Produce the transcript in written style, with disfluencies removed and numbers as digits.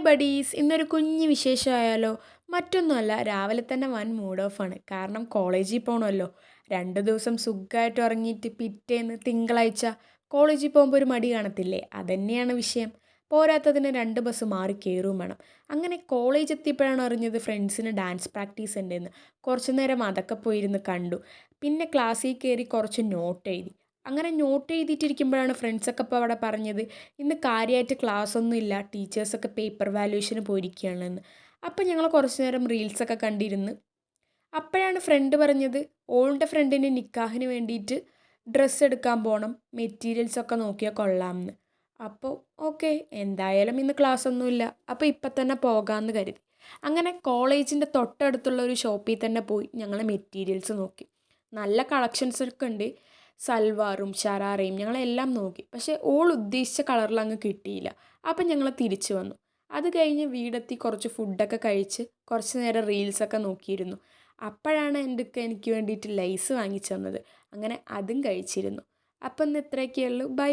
Buddies ഇന്നൊരു കുഞ്ഞ് വിശേഷമായാലോ? മറ്റൊന്നുമല്ല, രാവിലെ തന്നെ വൻ മൂഡ് ഓഫാണ്. കാരണം കോളേജിൽ പോകണമല്ലോ. 2 ദിവസം സുഖമായിട്ട് ഉറങ്ങിയിട്ട് പിറ്റേന്ന് തിങ്കളാഴ്ച കോളേജിൽ പോകുമ്പോൾ ഒരു മടി കാണത്തില്ലേ? അതന്നെയാണ് വിഷയം. പോരാത്തതിന് 2 ബസ് മാറി കയറുകയും വേണം. അങ്ങനെ കോളേജ് എത്തിയപ്പോഴാണ് അറിഞ്ഞത് ഫ്രണ്ട്സിന് ഡാൻസ് പ്രാക്ടീസ് ഉണ്ടെന്ന്. കുറച്ച് നേരം അതൊക്കെ പോയിരുന്ന് കണ്ടു. പിന്നെ ക്ലാസ്സിൽ കയറി കുറച്ച് നോട്ട് എഴുതി. അങ്ങനെ നോട്ട് എഴുതിയിട്ടിരിക്കുമ്പോഴാണ് ഫ്രണ്ട്സൊക്കെ ഇപ്പോൾ അവിടെ പറഞ്ഞത്, ഇന്ന് കാര്യമായിട്ട് ക്ലാസ് ഒന്നും ഇല്ല, ടീച്ചേഴ്സൊക്കെ പേപ്പർ വാല്യൂഷന് പോയിരിക്കുകയാണെന്ന്. അപ്പം ഞങ്ങൾ കുറച്ച് നേരം റീൽസൊക്കെ കണ്ടിരുന്ന്. അപ്പോഴാണ് ഫ്രണ്ട് പറഞ്ഞത് ഓളുടെ ഫ്രണ്ടിന് നിക്കാഹിന് വേണ്ടിയിട്ട് ഡ്രസ്സ് എടുക്കാൻ പോകണം, മെറ്റീരിയൽസൊക്കെ നോക്കിയാൽ കൊള്ളാമെന്ന്. അപ്പോൾ ഓക്കെ, എന്തായാലും ഇന്ന് ക്ലാസ് ഒന്നുമില്ല, അപ്പോൾ ഇപ്പം തന്നെ പോകാമെന്ന് കരുതി. അങ്ങനെ കോളേജിൻ്റെ തൊട്ടടുത്തുള്ള ഒരു ഷോപ്പിൽ തന്നെ പോയി ഞങ്ങൾ മെറ്റീരിയൽസ് നോക്കി. നല്ല കളക്ഷൻസൊക്കെ ഉണ്ട്. സൽവാറും ഷറാറയും ഞങ്ങളെല്ലാം നോക്കി. പക്ഷേ ഓൾ ഉദ്ദേശിച്ച കളറിൽ അങ്ങ് കിട്ടിയില്ല. അപ്പം ഞങ്ങൾ തിരിച്ചു വന്നു. അത് കഴിഞ്ഞ് വീടെത്തി കുറച്ച് ഫുഡൊക്കെ കഴിച്ച് കുറച്ച് നേരം റീൽസൊക്കെ നോക്കിയിരുന്നു. അപ്പോഴാണ് എനിക്ക് വേണ്ടിയിട്ട് ലൈസ് വാങ്ങിച്ചു തന്നത്. അങ്ങനെ അതും കഴിച്ചിരുന്നു. അപ്പം ഇന്ന് ഇത്രയൊക്കെയേ ഉള്ളൂ. ബൈ.